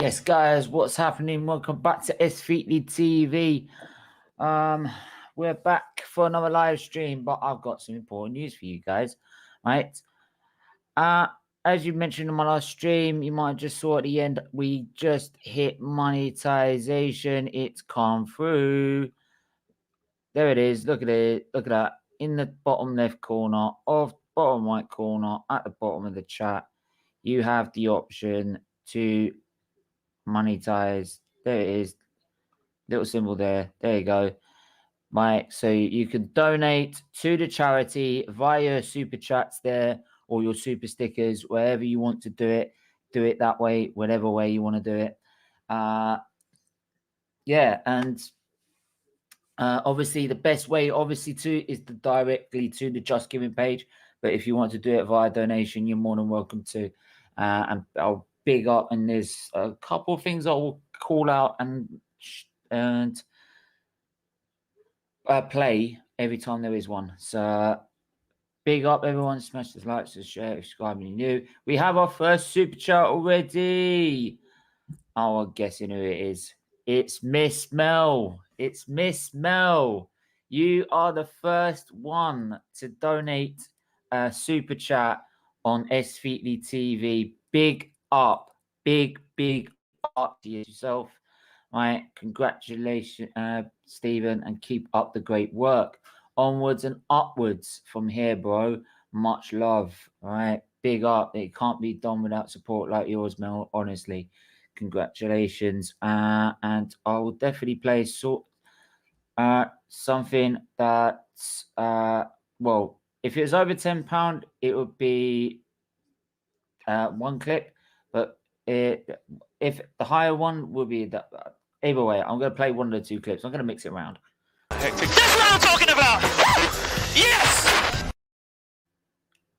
Yes, guys, what's happening? Welcome back to SFeatleyTV. We're back for another live stream, but I've got some important news for you guys, right? As you mentioned in my last stream, you might have just saw at the end, we just hit monetization. It's come through. There it is. Look at it. Look at that. In the bottom left corner of bottom right corner at the bottom of the chat, you have the option to monetize. There it is, little symbol there. There you go. Right, so you can donate to the charity via your super chats there or your super stickers, wherever you want to do it. Do it that way, whatever way you want to do it. Yeah, and obviously the best way, is directly to the Just Giving page. But if you want to do it via donation, you're more than welcome to. And I'll big up, and there's a couple of things I will call out and play every time there is one. So big up, everyone. Smash the likes, share, subscribe, and new. We have our first super chat already. Oh, I'm guessing who it is. It's Miss Mel. It's Miss Mel. You are the first one to donate a super chat on SFeatleyTV. Big up. Big up to yourself. Right. Congratulations, Stephen, and keep up the great work. Onwards and upwards from here, bro. Much love. All right. Big up. It can't be done without support like yours, Mel. Honestly. Congratulations. And I will definitely play something that's well, if it was over £10, it would be one clip, but if the higher one will be that. Either way, I'm going to play one of the two clips. I'm going to mix it around. That's what I'm talking about. Yes.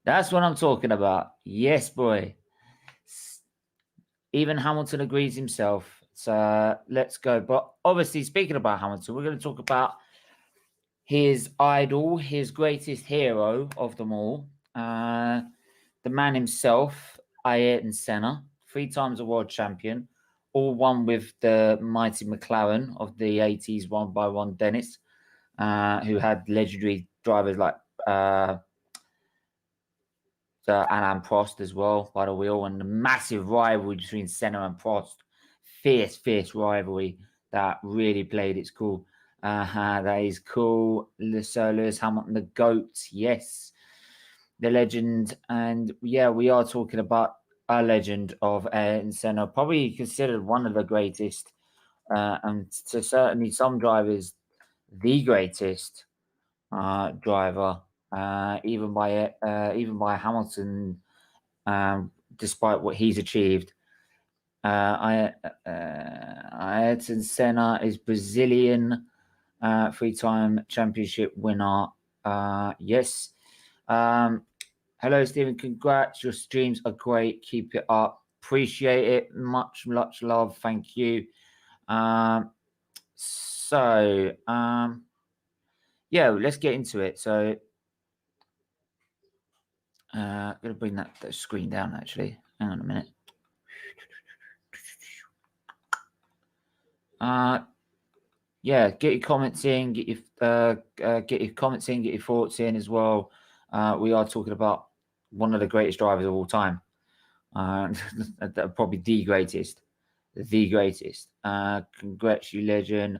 That's what I'm talking about. Yes, boy. Even Hamilton agrees himself. So let's go. But obviously, speaking about Hamilton, we're going to talk about his idol, his greatest hero of them all, the man himself, Ayrton Senna, 3 times a world champion, all won with the mighty McLaren of the 80s, won by Ron Dennis, who had legendary drivers like Alain Prost as well by the wheel, and the massive rivalry between Senna and Prost. Fierce rivalry that really played its cool. That is cool. Sir Lewis Hamilton, the GOAT, yes. The legend. And yeah, we are talking about a legend of Ayrton Senna, probably considered one of the greatest, and to certainly some drivers, the greatest driver, even by Hamilton, despite what he's achieved. Ayrton Senna is Brazilian, 3-time championship winner. Yes. Hello, Stephen. Congrats. Your streams are great. Keep it up. Appreciate it. Much love. Thank you. Yeah, let's get into it. So, I'm going to bring that screen down, actually. Hang on a minute. Yeah, get your comments in, get your comments in, get your thoughts in as well. We are talking about one of the greatest drivers of all time, probably the greatest. Congrats, you legend.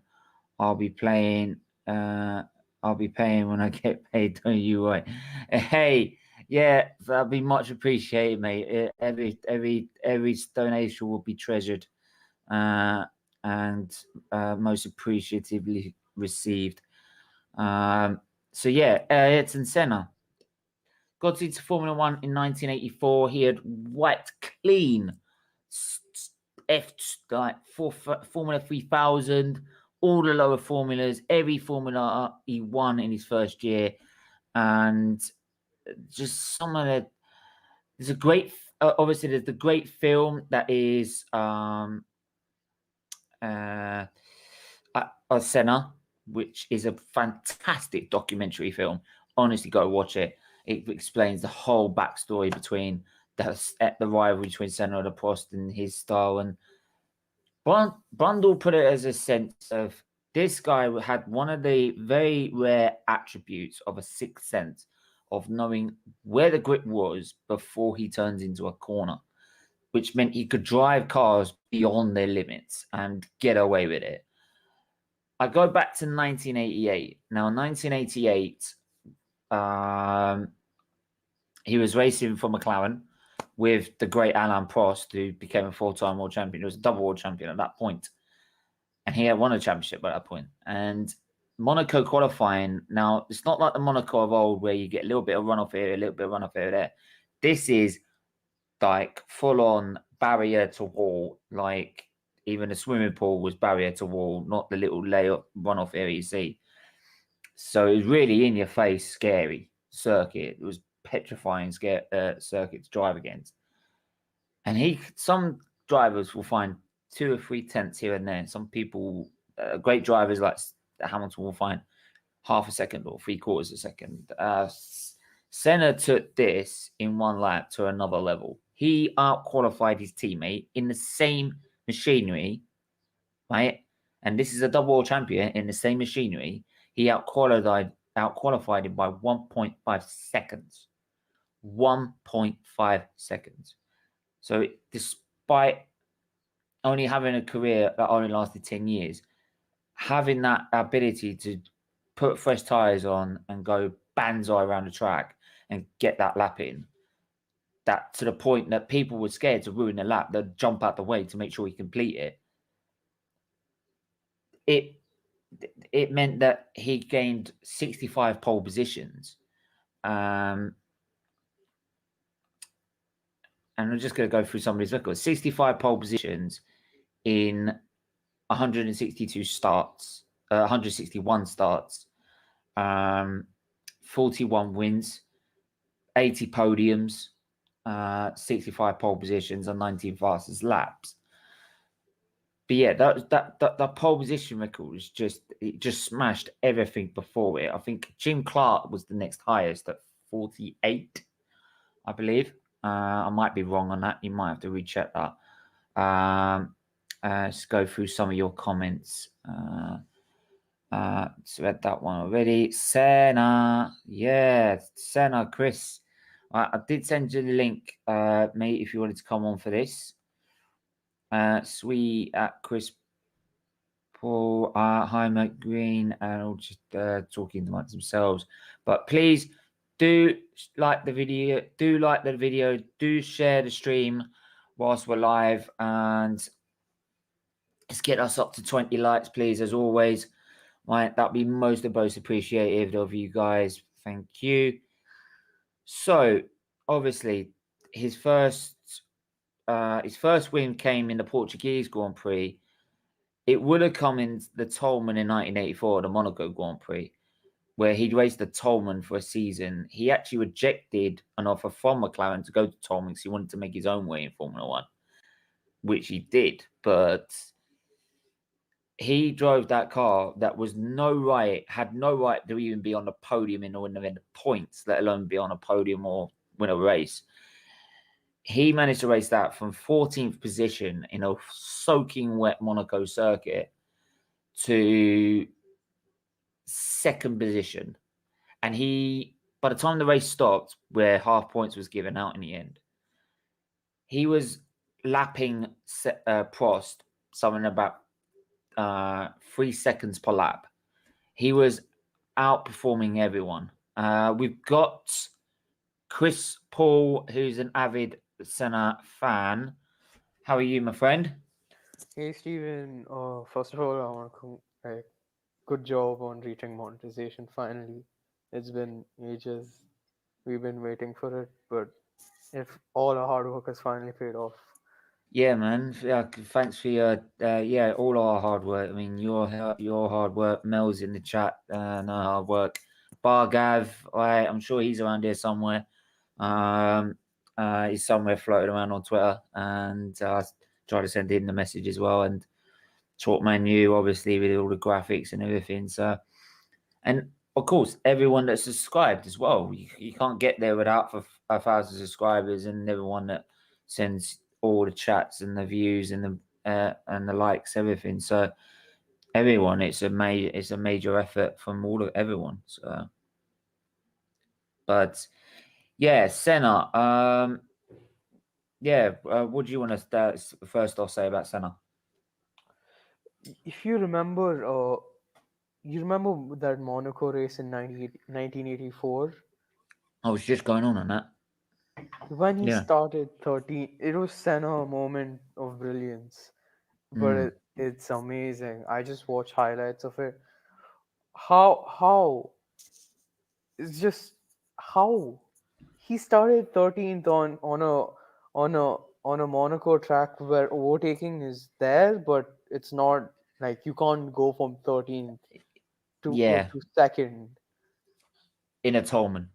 I'll be paying when I get paid. Don't you worry. Hey, yeah, that'd be much appreciated, mate. Every donation will be treasured. And most appreciatively received. So yeah, Ayrton Senna got into Formula One in 1984. He had wiped clean Formula 3000, all the lower formulas, every formula he won in his first year, and just some of the. There's a great, obviously, there's the great film that is. Senna, which is a fantastic documentary film. Honestly, go watch it. It explains the whole backstory between the rivalry between Senna and Prost and his style, and Brundle put it as a sense of this guy had one of the very rare attributes of a sixth sense of knowing where the grip was before he turns into a corner, which meant he could drive cars beyond their limits and get away with it. I go back to 1988. Now, 1988, he was racing for McLaren with the great Alain Prost, who became a four-time world champion. He was a double world champion at that point. And he had won a championship at that point. And Monaco qualifying, now, it's not like the Monaco of old where you get a little bit of runoff here, a little bit of runoff here, there. This is like full-on barrier to wall. Like even the swimming pool was barrier to wall, not the little layup runoff area you see. So it was really in-your-face, scary circuit. It was petrifying circuit to drive against. And some drivers will find 2 or 3 tenths here and there. Some people, great drivers like Hamilton, will find half a second or 3/4 of a second. Senna took this in one lap to another level. He out-qualified his teammate in the same machinery, right? And this is a double world champion in the same machinery. He out-qualified him by 1.5 seconds. 1.5 seconds. So despite only having a career that only lasted 10 years, having that ability to put fresh tyres on and go banzai around the track and get that lap in, that to the point that people were scared to ruin the lap, they'd jump out the way to make sure he complete it. It meant that he gained 65 pole positions. And I'm just going to go through some of his records. 65 pole positions in 162 starts, 161 starts, 41 wins, 80 podiums, 65 pole positions, and 19 fastest laps. But yeah, that pole position record was just smashed everything before it. I think Jim Clark was the next highest at 48, I believe. I might be wrong on that. You might have to recheck that. Let's go through some of your comments. So read that one already. Senna, yeah, Senna, Chris. I did send you the link, mate, if you wanted to come on for this. Sweet at Chris Paul, hi Mike Green, and all just talking amongst themselves. But please do like the video, do share the stream whilst we're live, and let's get us up to 20 likes, please, as always. Right, that'd be most appreciative of you guys. Thank you. So, obviously, his first win came in the Portuguese Grand Prix. It would have come in the Tolman in 1984, the Monaco Grand Prix, where he'd raced the Tolman for a season. He actually rejected an offer from McLaren to go to Tolman because he wanted to make his own way in Formula One, which he did. But he drove that car that had no right to even be on the podium in the end of points, let alone be on a podium or win a race. He managed to race that from 14th position in a soaking wet Monaco circuit to 2nd position. And by the time the race stopped, where half points was given out in the end, he was lapping Prost something about 3 seconds per lap. He was outperforming everyone. We've got Chris Paul, who's an avid Senna fan. How are you, my friend? Hey, Steven. First of all, I want to good job on reaching monetization finally. It's been ages. We've been waiting for it, but if all our hard work has finally paid off. Yeah, man. Yeah, thanks for your all our hard work. I mean, your hard work. Mel's in the chat. No hard work. Bargav, I'm sure he's around here somewhere. He's somewhere floating around on Twitter, and I try to send him the message as well. And Chalkman, you obviously with all the graphics and everything. So, and of course, everyone that's subscribed as well. You can't get there without 1,000 subscribers, and everyone that sends all the chats and the views and and the likes, everything. So everyone, it's a major effort from everyone. So, but yeah, Senna. Yeah, what do you want to first off say about Senna? If you remember, you remember that Monaco race in 1984 I was just going on that. when he Yeah. started 13. It was Senna a moment of brilliance, but it's amazing. I just watch highlights of it. How it's just how he started 13th on a Monaco track where overtaking is there, but it's not like you can't go from 13th Yeah, to second in a Tolman.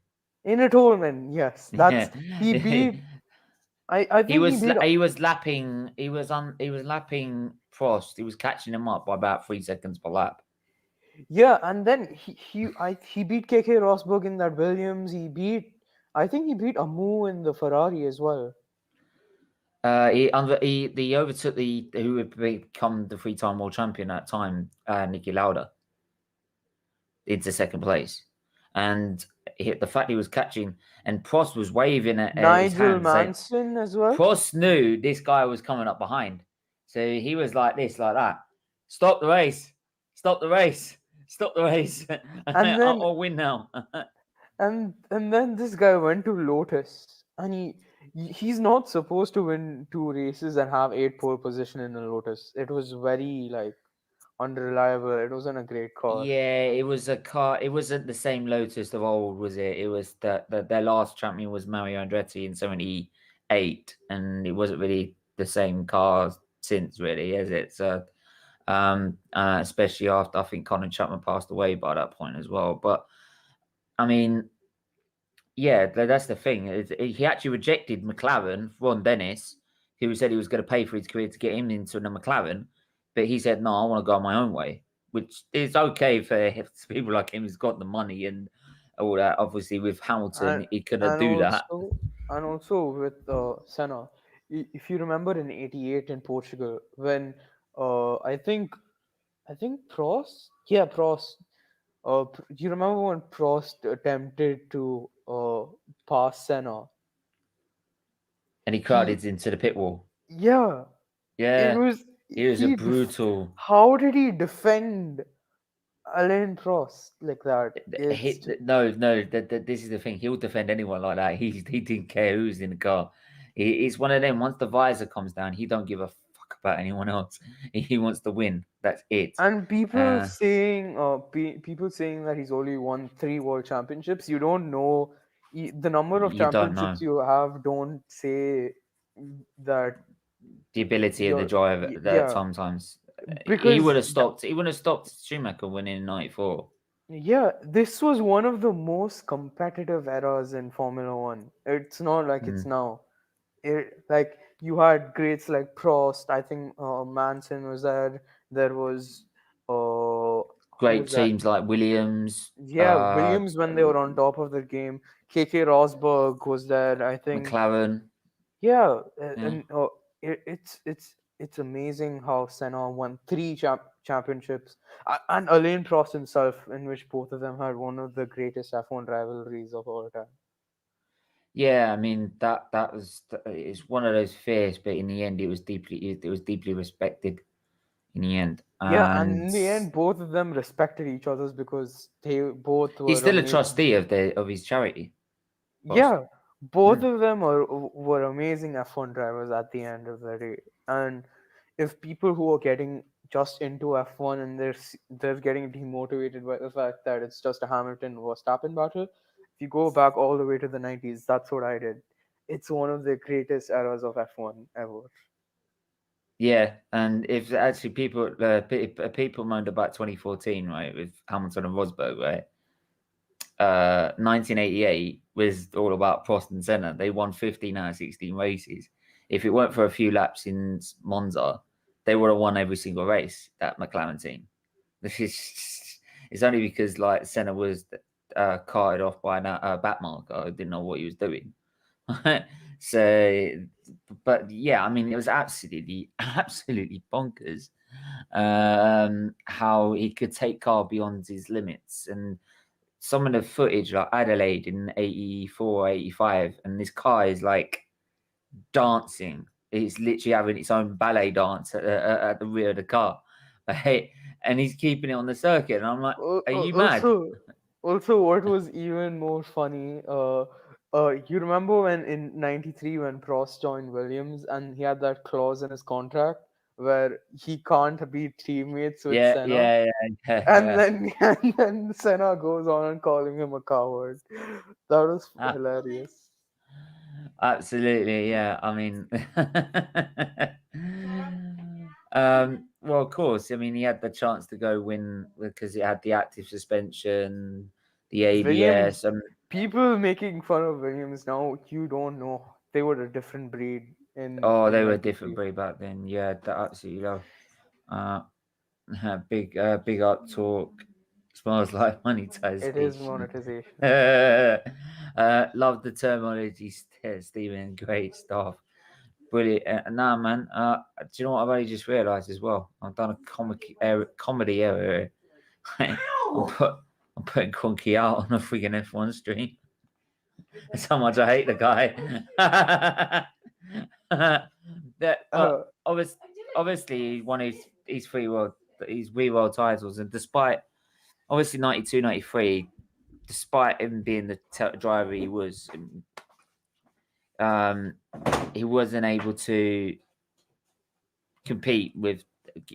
in a tournament. Yes, Yeah. that's he beat. I He think he was beat. he was lapping Prost. He was catching him up by about 3 seconds per lap. Yeah, and then he beat KK Rosberg in that Williams. I think he beat Amu in the Ferrari as well. He overtook who would become the 3-time world champion at that time, Niki Lauda, into second place, and the fact he was catching and Prost was waving at his Nigel hands, saying Mansell as well. Prost knew this guy was coming up behind, so he was like this, like that. Stop the race! Stop the race! Stop the race! And then I'll win now. and then this guy went to Lotus, and he's not supposed to win 2 races and have 8 pole position in a Lotus. It was very like unreliable. It wasn't a great car. Yeah, it was a car. It wasn't the same Lotus of old, was it? It was their last champion was Mario Andretti in '78, and it wasn't really the same car since, really, is it? So, especially after I think Colin Chapman passed away by that point as well. But I mean, yeah, that's the thing. He actually rejected McLaren, Ron Dennis, who said he was going to pay for his career to get him into a McLaren, but he said, "No, I want to go my own way," which is okay for people like him who's got the money and all that. Obviously, with Hamilton, and he couldn't and do that. also with Senna, if you remember in '88 in Portugal when I think Prost. Do you remember when Prost attempted to pass Senna? And he He crowded into the pit wall. Yeah, it Yeah, was he was a brutal. how did he defend Alain Prost like that? No. This is the thing. He'll defend anyone like that. He didn't care who's in the car. He's one of them. Once the visor comes down, he don't give a fuck about anyone else. He wants to win. That's it. And Uh, people saying that he's only won 3 world championships. You don't know the number of you don't know championships you have. Don't say that the ability of the you're driver. That yeah, sometimes he would because have stopped. He would have stopped Schumacher winning in '94. yeah, this was one of the most competitive eras in Formula One. It's not like it's now. Like you had greats like Prost. I think Manson was there. There was who Great was that? teams like Williams, Yeah, Williams when they were on top of the game. KK Rosberg was there. I think. McLaren. Yeah, Yeah. and it's amazing how Senna won 3 championships, and Alain Prost himself, in which both of them had one of the greatest F1 rivalries of all time. Yeah, I mean that was it's one of those fears, but in the end, it was deeply respected. In the end, Yeah, and and in the end, both of them respected each other's because they both he's were still a amazing. trustee of his charity. Prost. Yeah, both Yeah. of them were amazing F1 drivers at the end of the day. And if people who are getting just into F1 and they're getting demotivated by the fact that it's just a Hamilton Verstappen battle, if you go back all the way to the 90s, that's what I did. It's one of the greatest eras of F1 ever. Yeah, and if actually people moaned about 2014, right, with Hamilton and Rosberg, right? 1988 was all about Prost and Senna. They won 15 out of 16 races. If it weren't for a few laps in Monza, they would have won every single race. That McLaren team. It's only because like Senna was carted off by a back marker who didn't know what he was doing. So, but yeah, I mean, it was absolutely bonkers how he could take car beyond his limits. And some of the footage, like Adelaide in 84, 85, and this car is like dancing. It's literally having its own ballet dance at the rear of the car. Right? And he's keeping it on the circuit. And I'm like, are you mad? Also, what was even more funny, you remember when in '93 when Prost joined Williams and he had that clause in his contract where he can't be teammates with Yeah, Senna, yeah, yeah, yeah, and yeah. then and then Senna goes on and calling him a coward. That was Ah, hilarious. absolutely, yeah. I mean, well, of course. I mean, he had the chance to go win because it had the active suspension, the Williams, ABS, and people making fun of Williams now, you don't know. They were a different breed oh, in they were a different '93. breed back then. Yeah, that absolutely love. Uh, big up talk. Smells like It is monetization. monetization. Love the terminology, Stephen. Great stuff. Brilliant. Nah, man. Do you know what I've only just realised as well? I've done a comedy error. Here. I'm putting Conky out on a freaking F1 stream. That's how much I hate the guy. that Uh, obviously he won his three world titles, and despite obviously 92, 93, despite him being the driver he was, um, he wasn't able to compete with.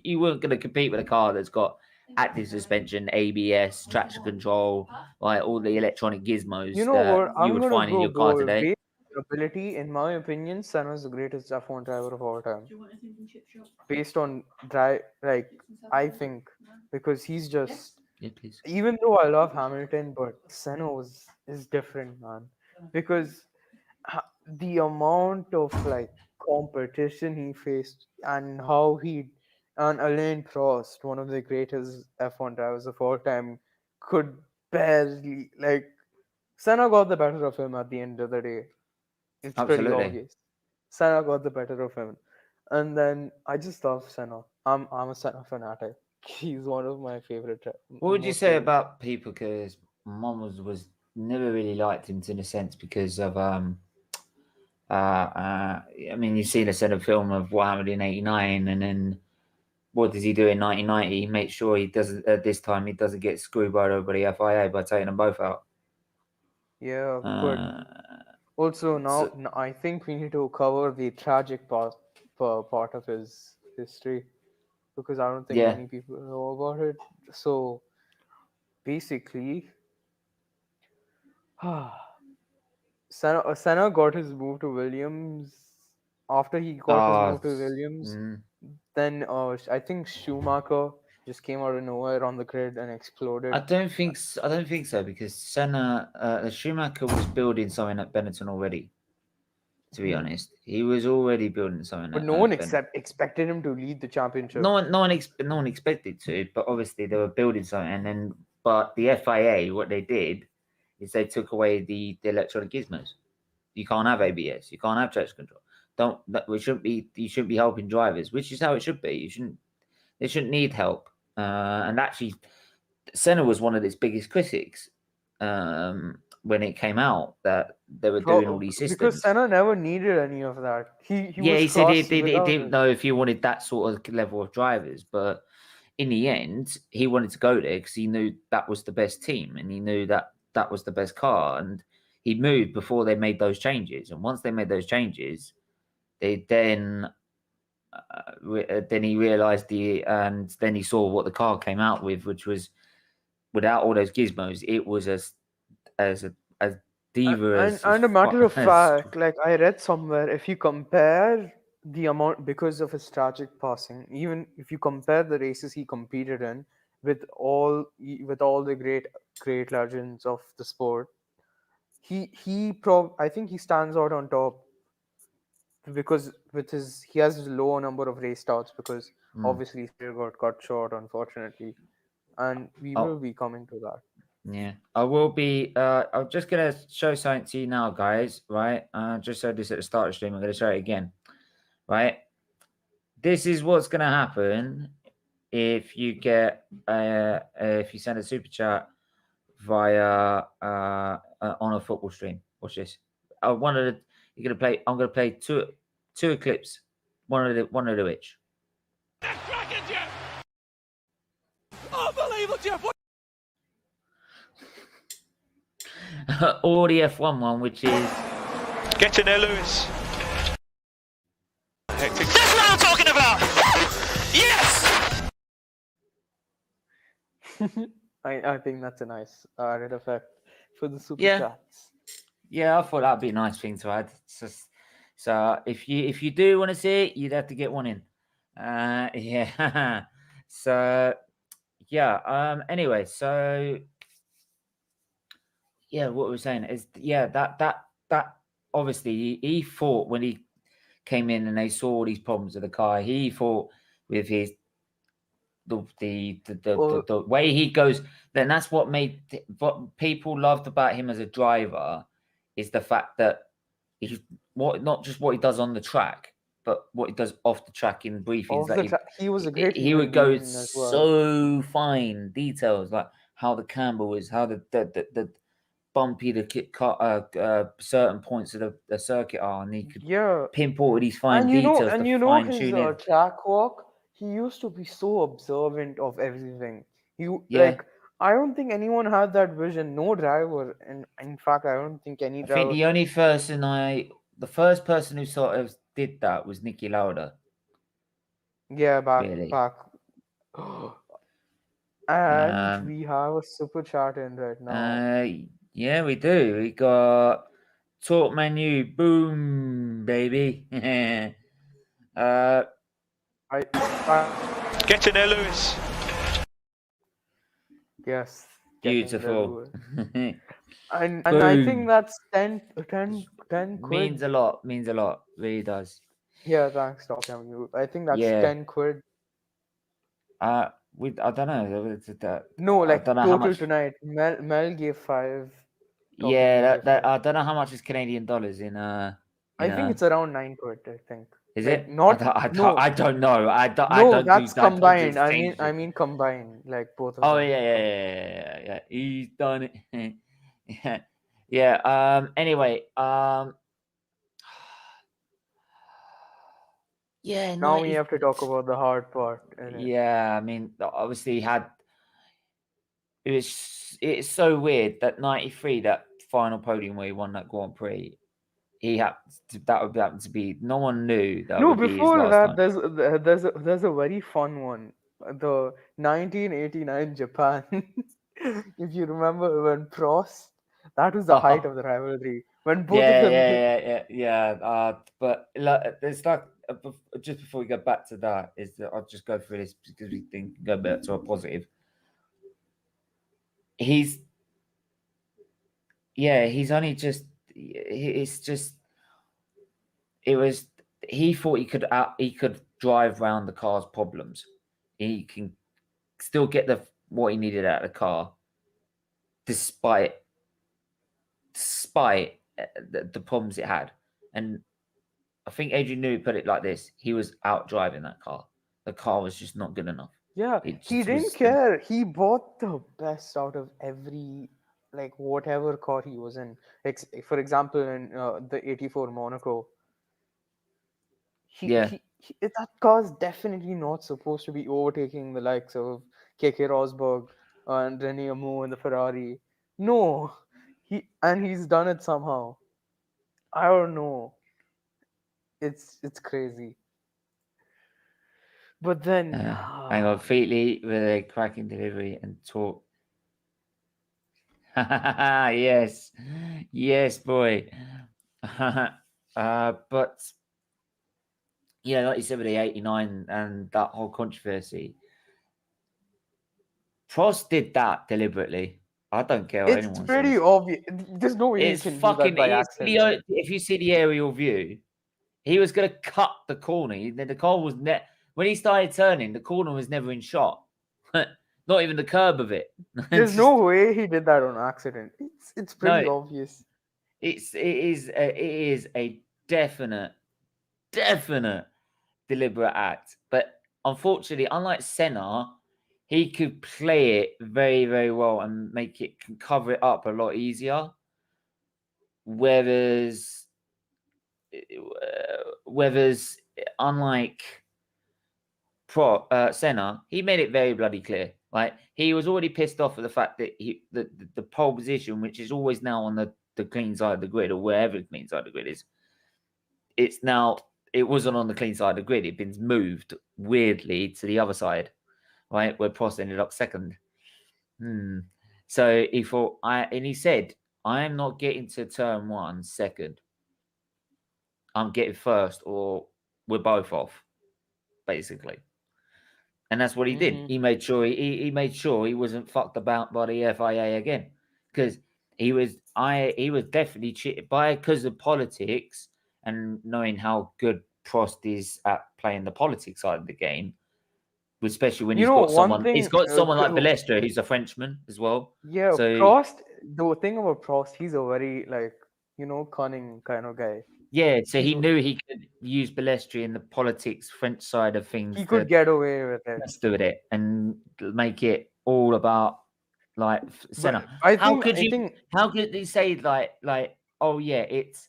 You weren't going to compete with a car that's got active suspension, ABS, traction control, like all the electronic gizmos you know that what? you I'm would gonna find in go your car bold. today. Based on ability, in my opinion, Senna is the greatest F1 driver of all time. Based on drive, like I think, because he's just. Yeah, please. Even though I love Hamilton, but Senna is different, man. Because the amount of like competition he faced and how he and Alain Prost, one of the greatest F1 drivers of all time, could barely like Senna got the better of him at the end of the day. It's pretty Absolutely. obvious. Senna got the better of him. And then I just love Senna. I'm a Senna fanatic. He's one of my What would you most say favorite. about people? Because mom was never really liked him in a sense because of I mean you've seen a set of film of what happened in '89, and then what does he do in 1990? He makes sure he doesn't this time he doesn't get screwed by the FIA by taking them both out. Yeah, but Uh, also so, now I think we need to cover the tragic part of his history because I don't think yeah. many people know about it. So basically, Senna got his move to Williams. After he got his Oh, move to Williams, mm, then I think Schumacher just came out of nowhere on the grid and exploded. I don't think so because Senna, Schumacher was building something at Benetton already. To be Hmm. honest, he was already building something But at, no one Benetton. expected him to lead the championship. No one expected to, but obviously they were building something. And then, but the FIA, what they did is they took away the electronic gizmos. You can't have ABS. You can't have traction control. We shouldn't be. You shouldn't be helping drivers, which is how it should be. You shouldn't. They shouldn't need help. And actually, Senna was one of its biggest critics when it came out that they were doing all these Because systems. Senna never needed any of that. He Yeah, was he said class he without didn't it. know if you wanted that sort of level of drivers, but in the end, he wanted to go there because he knew that was the best team and he knew that that was the best car. And he moved before they made those changes. And once they made those changes, they then he realized and then he saw what the car came out with, which was without all those gizmos, it was as diva And a matter of as fact, like I read somewhere, if you compare the amount because of his tragic passing, even if you compare the races he competed in with all the great legends of the sport, I think he stands out on top because with his he has a low number of race starts because mm, obviously he got cut short unfortunately, and we oh, will be coming to that. Yeah, I will be. I'm just gonna show something to you now, guys. Right? Just showed this at the start of the stream. I'm gonna show it again. Right? This is what's gonna happen if you get if you send a super chat via on a football stream. Watch this. One of the you're gonna play. I'm gonna play two clips. One of the which. Cracking, Jeff! Unbelievable, Jeff! Or the F1 one, which is Get in there, Lewis. Hectic. That's what I'm talking about! Yes! I think that's a nice added effect for the super Yeah. chats. Yeah, I thought that'd be a nice thing to add. So if you do want to see it, you'd have to get one in. Yeah. So yeah. Anyway, so yeah, what we're saying is that obviously he thought when he came in and they saw all these problems with the car, he thought with his the way he goes, then that's what people loved about him as a driver is the fact that he's not just what he does on the track, but what he does off the track in briefings. He was a great. He would go so fine details like how the camber is, how the bumpy the certain points of the circuit are, and he could pinpoint these fine details. And you know his track walk. He used to be so observant of everything. Like I don't think anyone had that vision. No driver, and in fact, I don't think any driver. I think the only person the first person who sort of did that was Niki Lauda. Yeah, back. And we have a super chat in right now. Yeah, we do. We got Talk Menu, boom, baby. Get in there, Lewis. Yes. Beautiful. and I think that's 10 quid. Means a lot. Really does. Yeah, thanks, Talk Menu. I think that's 10 quid. I don't know. No, like total tonight. Mel gave 5. Yeah, I don't know how much is Canadian dollars in. I think it's around 9 quid. I think. Is it? Not? I don't know. I don't. No, that's combined. I mean combined, like both of them. Oh yeah. He's done it. Yeah. Anyway. Yeah. Now we have to talk about the hard part. Yeah, I mean, obviously it's so weird that 93, that final podium where he won that Grand Prix, that would happen to be, no one knew that. No, would be before his last that, time. there's a very fun one, the 1989 Japan. If you remember when Prost, that was the height of the rivalry when both of them. Yeah. But it's like just before we go back to that, I'll just go through this because we think go back to a positive. He's only just. It's just. It was. He thought he could drive around the car's problems. He can still get what he needed out of the car, despite the problems it had. And I think Adrian Newey put it like this: he was out driving that car. The car was just not good enough. Yeah, he didn't care. He bought the best out of every, like, whatever car he was in. Like, for example, in the 84 Monaco, that car's definitely not supposed to be overtaking the likes of Keke Rosberg and Rene Arnoux in the Ferrari. No, he's done it somehow. I don't know. It's crazy. But then, hang on, Featley with a cracking delivery and talk. Yes, boy. But yeah, like you said with the 89 and that whole controversy, Prost did that deliberately. I don't care what anyone says. It's pretty obvious. There's no way you can do that by accident. If you see the aerial view, he was going to cut the corner. The car was when he started turning, the corner was never in shot. Not even the curb of it. There's Just- no way he did that on accident. It's pretty No. obvious. it is a definite deliberate act. But unfortunately, unlike Senna, he could play it very, very well and can cover it up a lot easier. Whereas unlike Senna, he made it very bloody clear. Like he was already pissed off at the fact that the pole position, which is always now on the clean side of the grid or wherever the clean side of the grid is, it wasn't on the clean side of the grid. It'd been moved weirdly to the other side, right, where Prost ended up second. So he thought, and he said, I am not getting to turn 1 second. I'm getting first, or we're both off, basically. And that's what he did. He made sure he made sure he wasn't fucked about by the FIA again, because he was definitely cheated because of politics and knowing how good Prost is at playing the politics side of the game, especially when he's got someone like Balestre, who's a Frenchman as well. Yeah, So Prost. The thing about Prost, he's a very cunning kind of guy. yeah, so he knew he could use Balestre in the politics French side of things. He could get away with it. Let's do it and make it all about like Senna. I How could they say like oh yeah, it's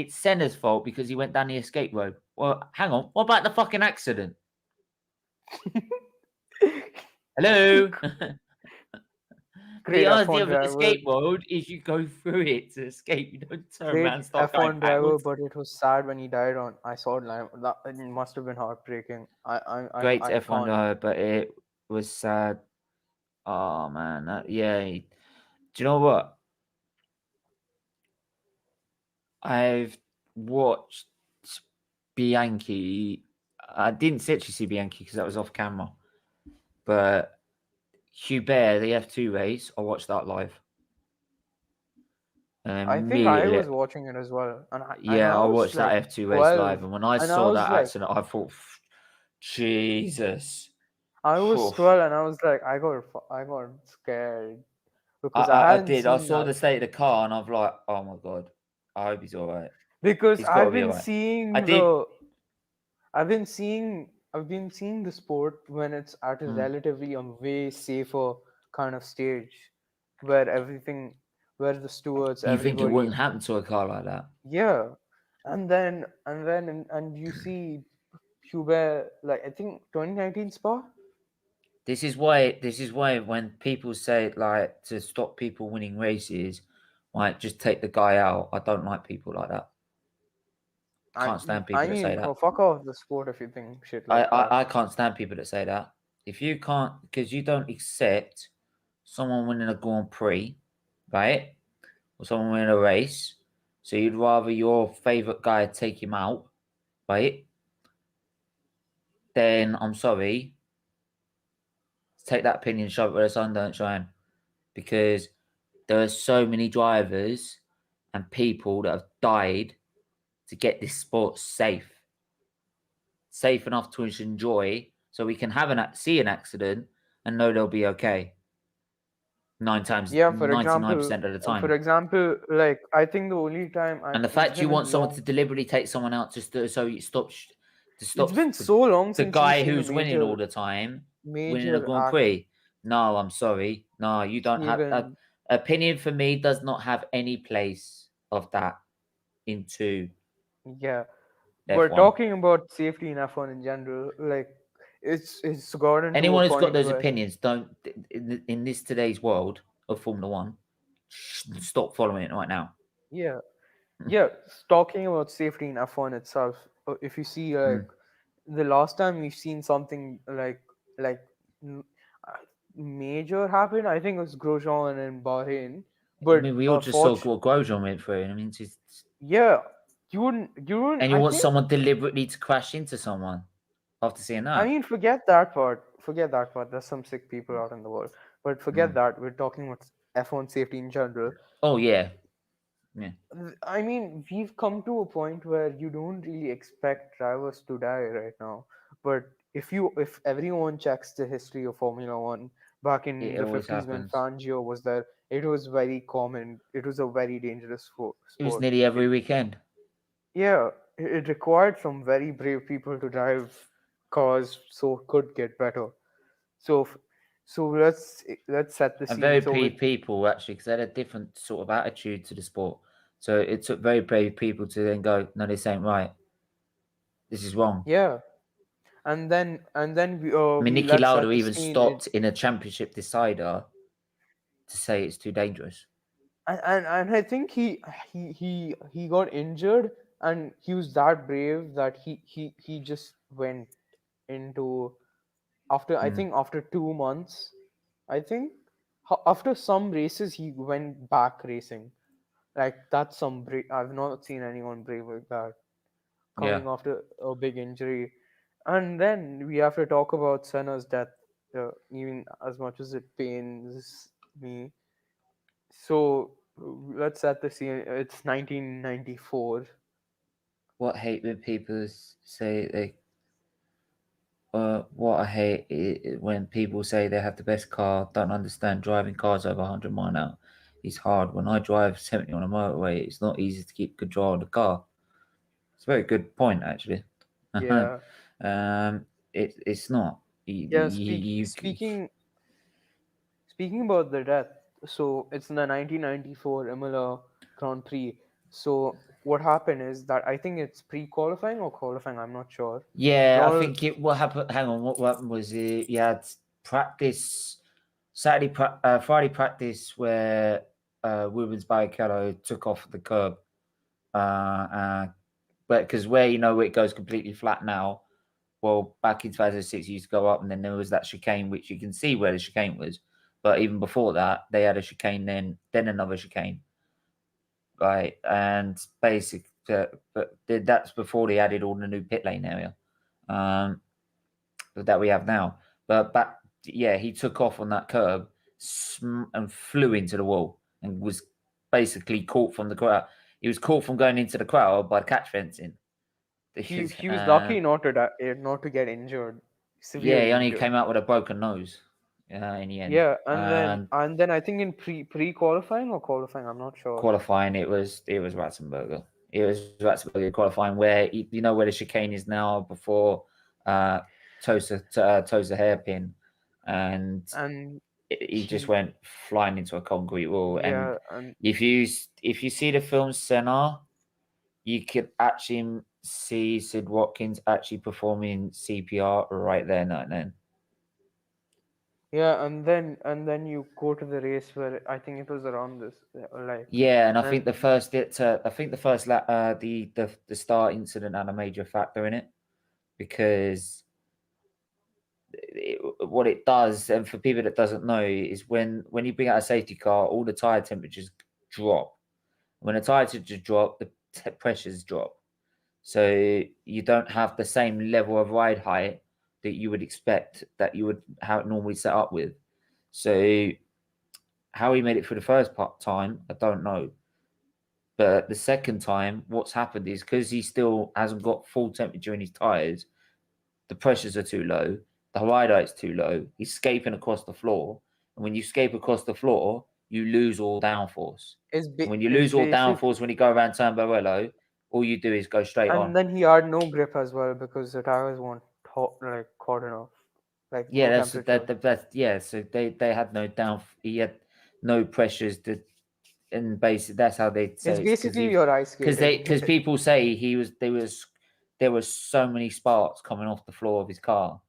Senna's fault because he went down the escape road? Well, hang on, what about the fucking accident? Hello. Great The idea F1 of an driver. escape road is you go through it to escape. You don't turn Great around and start F1 going driver, backwards. but it was sad when he died on. I saw it live. It must have been heartbreaking. Great I F1 can't. driver, but it was sad. Oh man, yeah. Do you know what? I've watched Bianchi. I didn't actually see Bianchi because that was off camera. But Hubert, the F2 race, I watched that live. And I think I was watching it as well. I watched that F2 race live. And when I saw that accident, I thought, Jesus. I was 12 and I was like, I got scared. Because I did. I saw the state of the car and I was like, oh my God, I hope he's all right. Because I've been seeing the sport when it's at a relatively way safer kind of stage where the stewards, you think it wouldn't happen to a car like that? Yeah. And then you see Hubert, like I think 2019 Spa. This is why when people say like to stop people winning races, like just take the guy out. I don't like people like that. Can't stand people that say that. Fuck off the sport if you think shit like that. I can't stand people that say that. If you can't, because you don't accept someone winning a Grand Prix, right? Or someone winning a race, so you'd rather your favourite guy take him out, right? Then I'm sorry. Take that opinion, shove it where the sun don't shine. Because there are so many drivers and people that have died to get this sport safe enough to enjoy, so we can see an accident and know they'll be okay. 99% of the time. For example, like I think the only time and the fact you want someone to deliberately take someone out just so you stop. It's been so long the since guy who's winning all the time winning a Grand Prix. No, I'm sorry. No, you don't have that. Opinion for me does not have any place of that into. Yeah, F1. We're talking about safety in F1 in general. Like it's gotten. Anyone who's got those opinions don't in this today's world of Formula One. Stop following it right now. Yeah. Talking about safety in F1 itself. If you see the last time we've seen something like major happen, I think it was Grosjean in Bahrain. But I mean, we all just saw what Grosjean went through. I mean, you wouldn't. And you want someone deliberately to crash into someone after seeing that. I mean, forget that part. There's some sick people out in the world. But forget that. We're talking about F1 safety in general. Oh, yeah. I mean, we've come to a point where you don't really expect drivers to die right now. But if everyone checks the history of Formula One back in It the always 50s when happens. Fangio was there, it was very common. It was a very dangerous It was sport. nearly every weekend. Yeah, it required some very brave people to drive cars so it could get better. So so let's set the And scene. very So brave people, actually, because they had a different sort of attitude to the sport. So it took very brave people to then go, no, this ain't right. This is wrong. yeah, and then I mean, we Nicky let's set Lauda the even scene. It stopped in a championship decider to say it's too dangerous. and I think he got injured, and he was that brave that he just went into after I Mm. think after 2 months, I think after some races he went back racing. Like that's some brave. I've not seen anyone brave like that Yeah. coming after a big injury. And then we have to talk about Senna's death, even as much as it pains me. So let's set the scene. It's 1994. What I hate when people say they. What I hate when people say they have the best car, don't understand driving cars over 100 mile an hour. It's hard. When I drive 70 on a motorway, it's not easy to keep control of the car. It's a very good point, actually. Yeah, It's not. yeah. You Speaking about the death, so it's in the 1994 Imola Grand Prix. So what happened is that I think it's pre-qualifying or qualifying. I'm not sure. Yeah, I Ronald, think it. What happened? Hang on. What happened was you had practice Friday practice where Rubens Barrichello took off the curb. But because where it goes completely flat now. Well, back in 2006, it used to go up, and then there was that chicane, which you can see where the chicane was. But even before that, they had a chicane, then another chicane, right? And but that's before they added all the new pit lane area. Um, that we have now. But back, yeah, he took off on that curb and flew into the wall and was basically caught from the crowd. He was caught from going into the crowd by catch fencing. he was uh, lucky not to not to get injured, yeah, he severely only injured. came out with a broken nose in the end. Yeah, and then And and then I think in pre-qualifying or qualifying, I'm not sure. qualifying, it was Ratzenberger. It was Ratzenberger qualifying where where the chicane is now before uh, Tosa hairpin, and And he just he, went flying into a concrete wall. And yeah, and if you see the film Senna, you could actually see Sid Watkins actually performing CPR right there, and then. yeah, and then you go to the race where I think it was around this, like, Yeah, and I and think the first lap, the start incident had a major factor in it because what it does, and for people that doesn't know, is when you bring out a safety car, all the tire temperatures drop. When the tire temperatures drop, the pressures drop. So you don't have the same level of ride height that you would expect that you would how it normally set up with. So how he made it for the first time, I don't know. But the second time, what's happened is because he still hasn't got full temperature in his tyres, the pressures are too low, the ride height's too low, he's escaping across the floor. And when you escape across the floor, you lose all downforce. And when you is lose all basic. downforce when you go around Tamburello, all you do is go straight on. And then he had no grip as well because the tires weren't hot enough, like Yeah, no that's temperature. the best. Yeah, so they had no down. He had no pressures to, and basically that's how they It's say it's basically your ice skating. because people say there was so many sparks coming off the floor of his car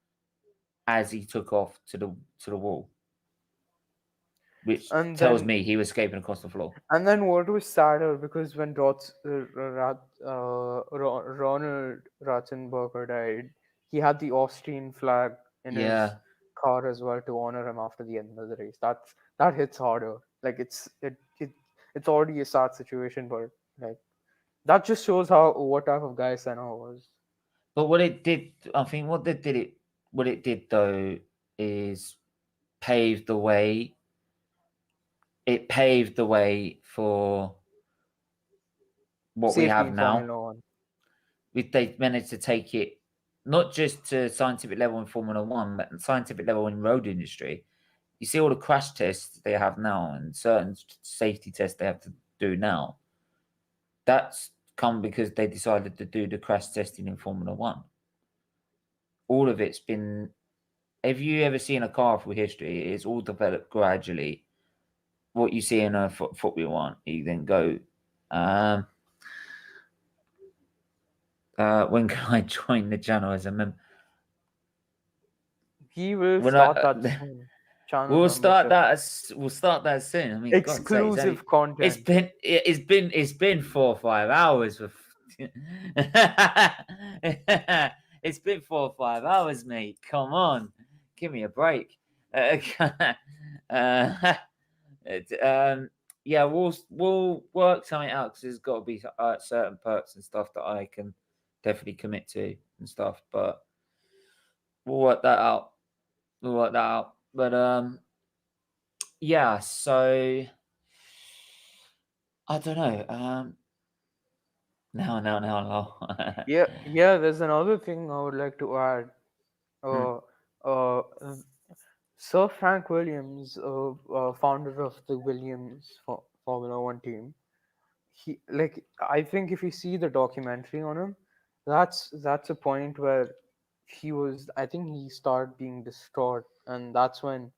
as he took off to the wall, which and tells then me he was escaping across the floor. and then what was sadder because when Ronald Ratzenberger died, he had the Austrian flag in his Yeah, car as well to honor him after the end of the race. That hits harder. Like it's already a sad situation, but like that just shows how what type of guy Senna was. but what it did, I think, what it did though is pave the way. It paved the way for what we Safety have in now. Formula One. They managed to take it not just to scientific level in Formula One, but scientific level in road industry. You see all the crash tests they have now and certain safety tests they have to do now. That's come because they decided to do the crash testing in Formula One. All of it's been. Have you ever seen a car through history? It's all developed gradually. What you see in a Formula One, you then go. When can I join the channel as a member? He will When start that soon. Channel We'll start membership. We'll start that soon. I mean, God's sake, Exclusive content. It's been 4 or 5 hours. It's been 4 or 5 hours, mate. Come on, give me a break. Yeah, we'll work something out because there's got to be certain perks and stuff that I can definitely commit to and stuff. But we'll work that out. But yeah, so I don't know. No. Yeah. There's another thing I would like to add. Uh, Sir Frank Williams, founder of the Williams Formula One team, I think if you see the documentary on him, that's a point where I think he started being distraught, and that's when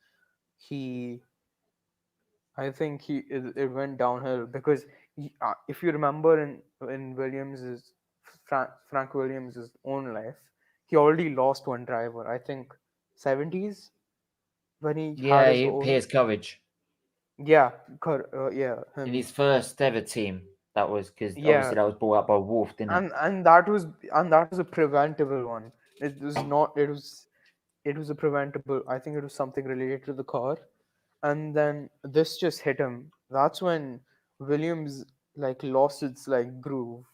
it went downhill because if you remember in Frank Williams's own life, he already lost one driver. I think 70s when he had his own. Piers Courage. Yeah, In him. his first ever team, that was because Yeah. obviously that was brought up by Wolf, didn't it? And that was a preventable one. It was not. It was a preventable. I think it was something related to the car, and then this just hit him. That's when Williams lost its groove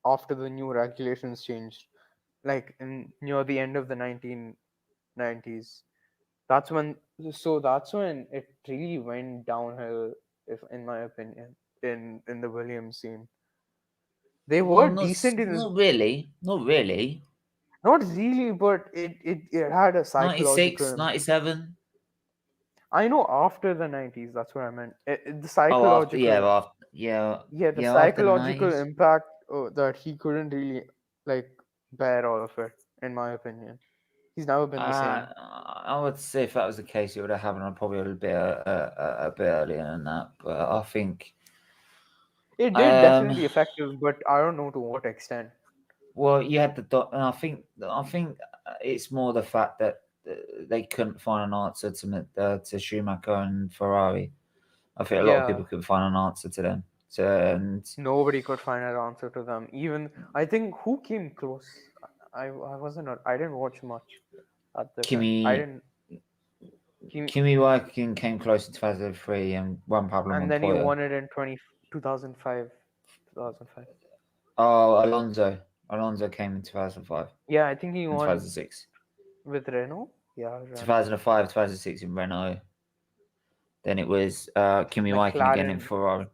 after the new regulations changed, near the end of the 1990s. That's when it really went downhill, if in my opinion, in the Williams scene. They were decent in not really. not really, but it had a 96, psychological 97. I know after the 90s, that's what I meant. The Oh, after psychological the after the psychological 90s. impact that he couldn't really bear all of it, in my opinion. He's never been the same. I would say if that was the case, it would have happened probably a little bit a bit earlier than that. But I think It did definitely effective, but I don't know to what extent. well, you had and I think it's more the fact that they couldn't find an answer to Schumacher and Ferrari. I think a lot of people couldn't find an answer to them. And nobody could find an answer to them. Even I think who came close. I didn't watch much at the time. Kimi Raikkonen came close in 2003 and won Pablo Montoya. And then he won it in 2005. Oh, Alonso came in 2005. Yeah, I think he won 2006 with Renault. Yeah, 2005, 2006 in Renault. Then it was Kimi Raikkonen again in Ferrari.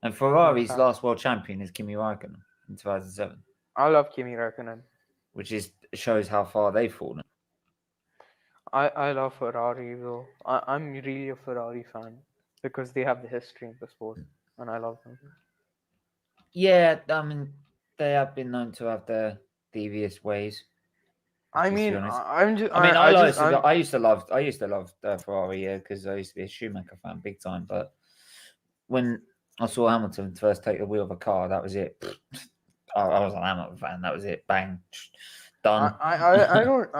And Ferrari's last world champion is Kimi Raikkonen in 2007. I love Kimi Raikkonen. Which shows how far they've fallen. I love Ferrari though. I'm really a Ferrari fan because they have the history in the sport, and I love them. Yeah, I mean, they have been known to have their devious ways. I used to love Ferrari, because I used to be a Schumacher fan big time. But when I saw Hamilton first take the wheel of a car, that was it. I was a Hamilton fan. That was it. Bang, done. I don't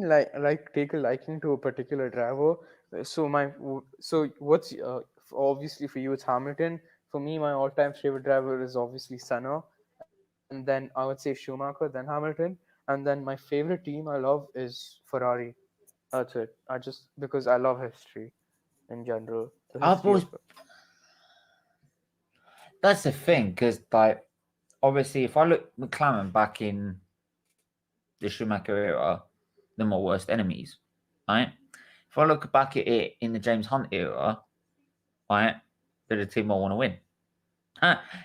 like take a liking to a particular driver. So what's obviously for you it's Hamilton. For me, my all-time favorite driver is obviously Senna, and then I would say Schumacher, then Hamilton, and then my favorite team I love is Ferrari. That's it. Because I love history in general. That's the thing, because obviously, if I look McLaren back in the Schumacher era, they're my worst enemies, right? If I look back at it in the James Hunt era, right, they're the team I want to win.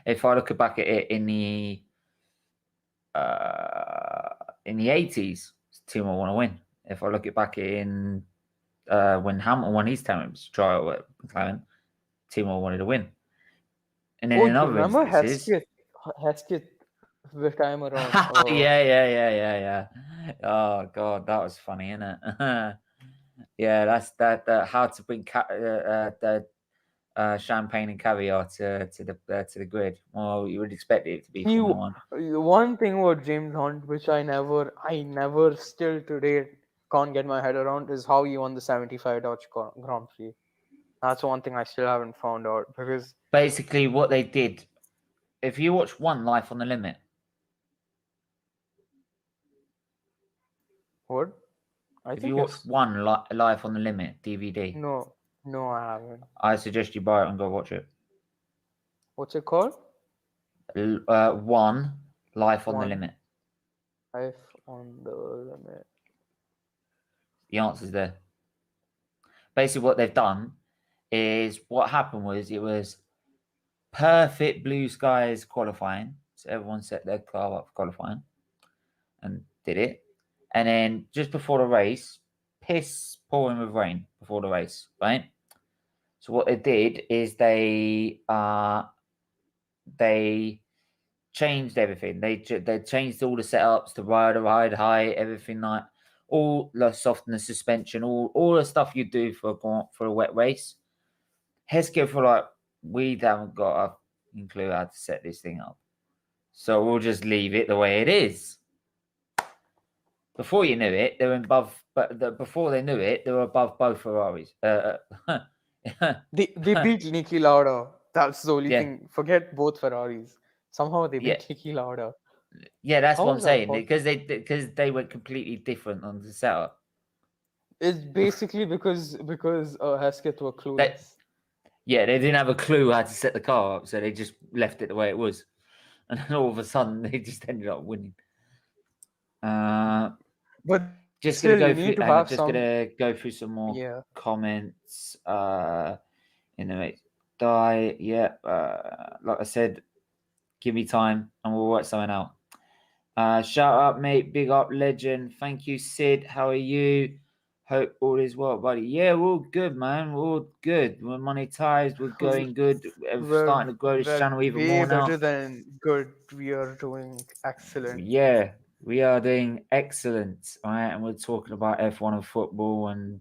If I look back at it in the in the 80s, team I want to win. If I look it back in when Hamilton won his trial at McLaren, team I wanted to win. And then Oh, in you other remember instances, Hesketh the time around? yeah. Oh god, that was funny, isn't it? Yeah, that's that. How to bring the champagne and caviar to the grid. Well, you would expect it to be Formula One. One thing about James Hunt, which I never still today can't get my head around, is how he won the 75 Dutch Grand Prix. That's one thing I still haven't found out, because Basically, what they did, if you watch one Life on the Limit, what? if you watch one Life on the Limit DVD, no, I haven't. I suggest you buy it and go watch it. What's it called? One Life on the One Limit. Life on the Limit. The answer's there. Basically, what they've done is what happened was it was perfect blue skies qualifying. So everyone set their car up for qualifying and did it. And then just before the race, piss pouring with rain before the race, right? So what they did is they changed everything. They changed all the setups, the ride height, everything, like all the softness, suspension, all the stuff you do for a wet race. Hesketh for like, we haven't got a clue how to set this thing up, so we'll just leave it the way it is. Before you knew it, they were above. But before they knew it, they were above both Ferraris. They beat Niki Lauda. That's the only thing. Forget both Ferraris. Somehow they beat Niki Lauda. Yeah, that's How what I'm was that saying. Because they were completely different on the setup. It's basically because Hesketh were clueless. They didn't have a clue how to set the car up, so they just left it the way it was, and then all of a sudden they just ended up winning. But just still, gonna you go need through. to have Gonna go through some more comments. In the die. Yeah. Like I said, give me time and we'll work something out. Shout out, mate. Big up, legend. Thank you, Sid. How are you? Hope all is well, buddy. Yeah, we're all good, man. We're all good. We're monetized. We're going good. We're starting to grow this channel even more now. Better than good. We are doing excellent. Yeah, we are doing excellent. All right, and we're talking about F1 and football and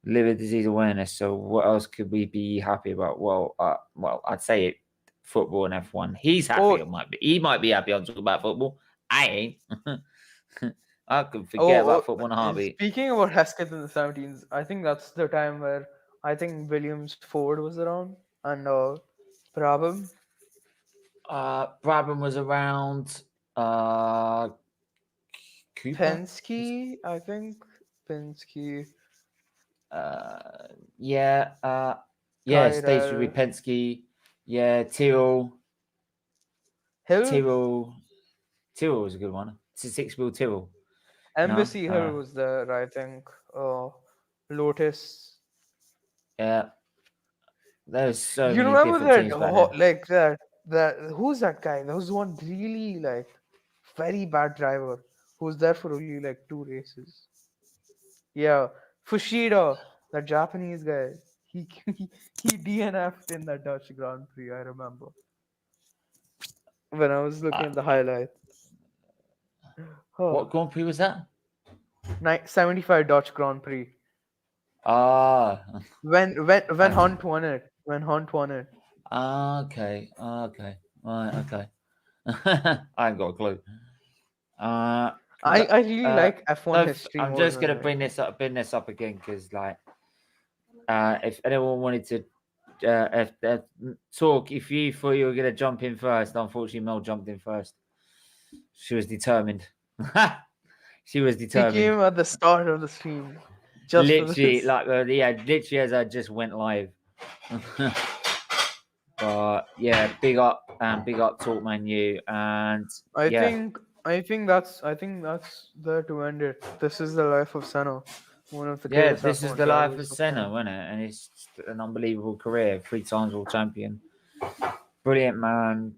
liver disease awareness. So what else could we be happy about? Well, I'd say it, football and F1. He's happy. He might be happy on talking about football. I ain't. I could forget about football in a heartbeat. Speaking about Hesketh in the 17s, I think that's the time where I think Williams Ford was around and Brabham. Brabham was around. Cooper? Penske, I think. Penske. Stationary Penske. Yeah, Tyrrell. Tyrrell was a good one. It's a 6-wheel Tyrrell. Embassy Hill was there, I think. Lotus. Yeah. There's so you many remember different teams that who's that guy? There was one really very bad driver who was there for only 2 races. Yeah, Fushida, that Japanese guy. He DNF'd in the Dutch Grand Prix, I remember. When I was looking at the highlights. What Grand Prix was that? 75 Dutch Grand Prix. When Hunt won it. When Hunt won it. Okay. Right, okay. I ain't got a clue. I really like F1 history. I'm just gonna bring this up again because if anyone wanted to talk, if you thought you were gonna jump in first, unfortunately Mel jumped in first. She was determined. She was determined. He came at the start of the stream. Literally as I just went live. But yeah, big up Talk Menu, and I think that's there to end it. This is the life of Senna. One of the greatest. This is the life of Senna, wasn't it? And it's an unbelievable career. 3 times world champion. Brilliant man.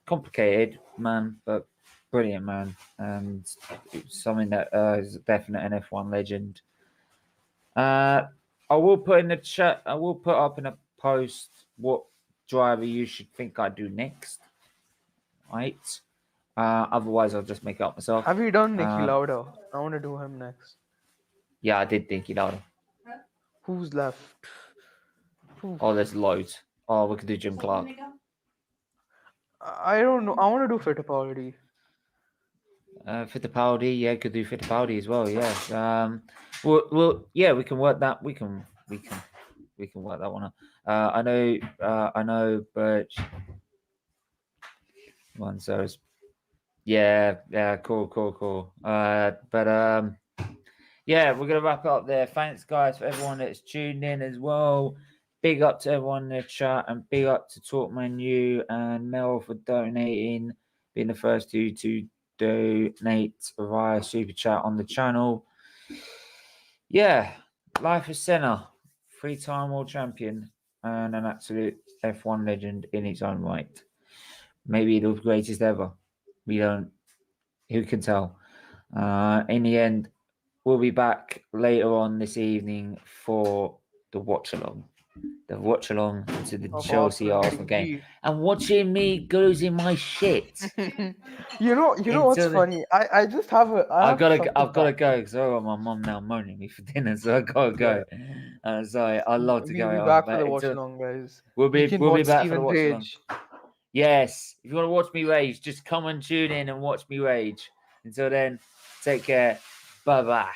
Complicated man, but brilliant, man, and it's something that is definitely an F1 legend. I will put in the chat. I will put up in a post what driver you should think I do next. Right. Otherwise, I'll just make it up myself. Have you done Nicky Lauda? I want to do him next. Yeah, I did think Lauda. Who's left? Oh, there's loads. Oh, we could do Jim Clark. I don't know. I want to do Fittipaldi. Fittipaldi, yeah, could do Fittipaldi as well. Yeah. Yeah, we can work that. We can work that one out. I know, Birch. One, so it's yeah, cool. Yeah, we're gonna wrap it up there. Thanks, guys, for everyone that's tuned in as well. Big up to everyone in the chat, and big up to Talkmanu and Mel for donating, being the first two to donate via super chat on the channel. Yeah, Liver Senna, 3-time world champion and an absolute F1 legend in its own right. Maybe the greatest ever. Who can tell? In the end, we'll be back later on this evening for the watch along. The watch along to the Chelsea Arsenal game. And watching me losing my shit. you know what's funny? I just have a. I've got to go because my mum now moaning me for dinner, so I gotta go. Sorry, I'd love to go. We'll be back for the watch along, guys. We'll be back for the watch along. Rage. Yes, if you want to watch me rage, just come and tune in and watch me rage. Until then, take care. Bye bye.